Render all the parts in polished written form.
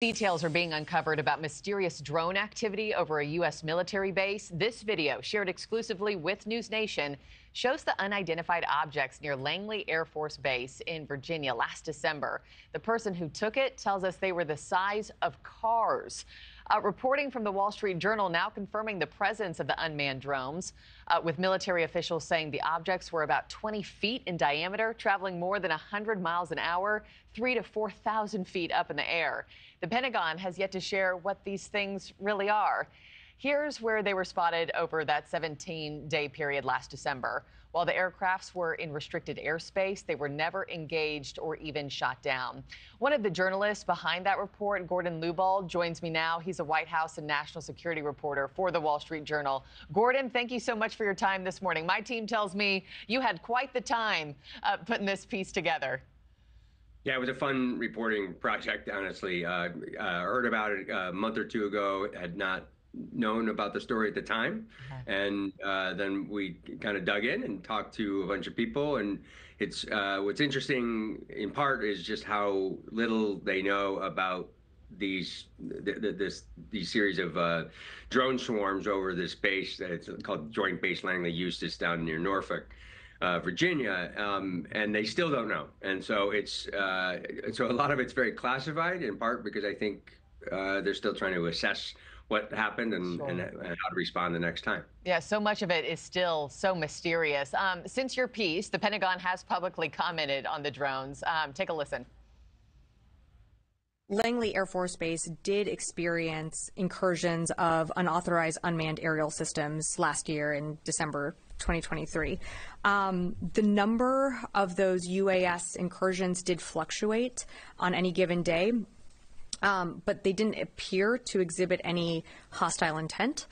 Details are being uncovered about mysterious drone activity over a U.S. military base. This video, shared exclusively with NewsNation, shows the unidentified objects near Langley Air Force Base in Virginia last December. The person who took it tells us they were the size of cars. Reporting from the Wall Street Journal now confirming the presence of the unmanned drones, with military officials saying the objects were about 20 feet in diameter, traveling more than 100 miles an hour, 3,000 to 4,000 feet up in the air. The Pentagon has yet to share what these things really are. Here's where they were spotted over that 17-day period last December. While the aircrafts were in restricted airspace, they were never engaged or even shot down. One of the journalists behind that report, Gordon Lubold, joins me now. He's a White House and national security reporter for the Wall Street Journal. Gordon, thank you so much for your time this morning. My team tells me you had quite the time putting this piece together. Yeah, it was a fun reporting project, honestly. Heard about it a month or two ago, had not known about the story at the time. And then we kind of dug in and talked to a bunch of people. And it's what's interesting in part is just how little they know about these series of drone swarms over this base. It's called Joint Base Langley Eustis down near Norfolk, Virginia, and they still don't know. And so it's so a lot of it's very classified, in part because I think they're still trying to assess what happened and how to respond the next time. Yeah, so much of it is still so mysterious. Since your piece, the Pentagon has publicly commented on the drones. Take a listen. Langley Air Force Base did experience incursions of unauthorized unmanned aerial systems last year in December 2023. The number of those UAS incursions did fluctuate on any given day, but they didn't appear to exhibit any hostile intent.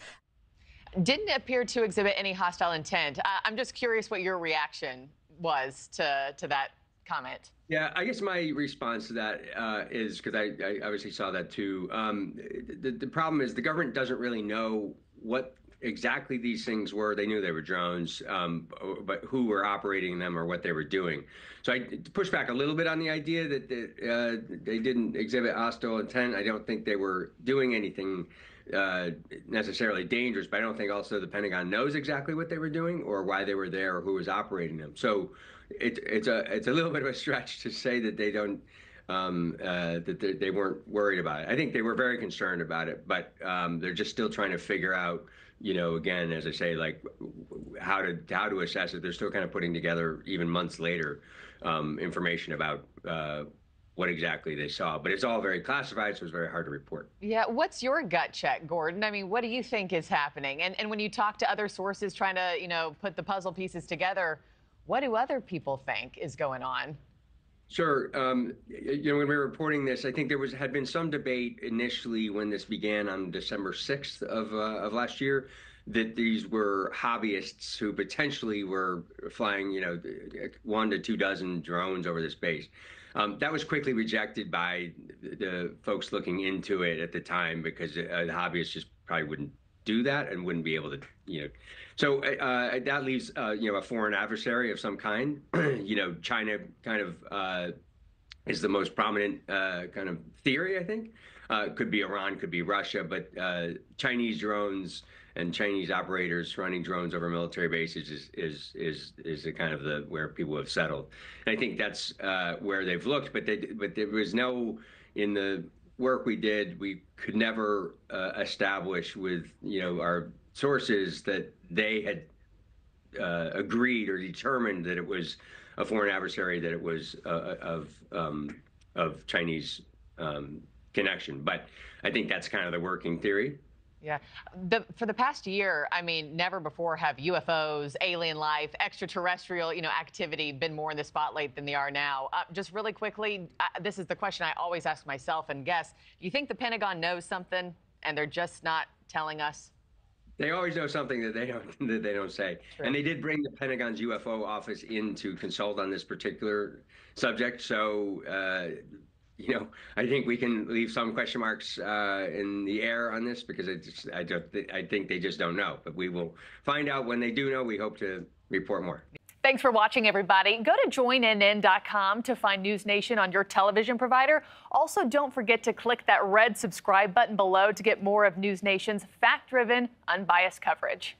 Didn't appear to exhibit any hostile intent. I'm just curious what your reaction was to that comment. Yeah, I guess my response to that is, because I obviously saw that too, the problem is the government doesn't really know what exactly these things were. They knew they were drones, but who were operating them or what they were doing. So I push back a little bit on the idea that they didn't exhibit hostile intent. I don't think they were doing anything necessarily dangerous, but I don't think also the Pentagon knows exactly what they were doing or why they were there or who was operating them. So it's a little bit of a stretch to say that they don't that they weren't worried about it. I think they were very concerned about it, but they're just still trying to figure out, you know, again, as I say, like how to assess it. They're still kind of putting together, even months later, information about what exactly they saw. But it's all very classified, so it's very hard to report. Yeah, what's your gut check, Gordon? I mean, what do you think is happening? And when you talk to other sources trying to, you know, put the puzzle pieces together, what do other people think is going on? Sure. You know, when we were reporting this, I think there had been some debate initially when this began on December 6th of last year, that these were hobbyists who potentially were flying, you know, 1 to 2 dozen drones over this base. That was quickly rejected by the folks looking into it at the time, because the hobbyists just probably wouldn't do that and wouldn't be able to, you know. So that leaves, you know, a foreign adversary of some kind. You know, China kind of is the most prominent kind of theory, I think. Could be Iran, could be Russia, but Chinese drones and Chinese operators running drones over military bases is the kind of where people have settled. And I think that's where they've looked, but there was no, in the work we did, we could never establish with, you know, our sources that they had agreed or determined that it was a foreign adversary, that it was of Chinese connection. But I think that's kind of the working theory. Yeah. For the past year, I mean, never before have UFOs, alien life, extraterrestrial, you know, activity been more in the spotlight than they are now. Just really quickly, this is the question I always ask myself and guests. Do you think the Pentagon knows something and they're just not telling us? They always know something that they don't say. True. And they did bring the Pentagon's UFO office in to consult on this particular subject. So, you know, I think we can leave some question marks in the air on this, because I think they just don't know. But we will find out when they do know. We hope to report more. Thanks for watching, everybody. Go to joinnn.com to find NewsNation on your television provider. Also, don't forget to click that red subscribe button below to get more of NewsNation's fact-driven, unbiased coverage.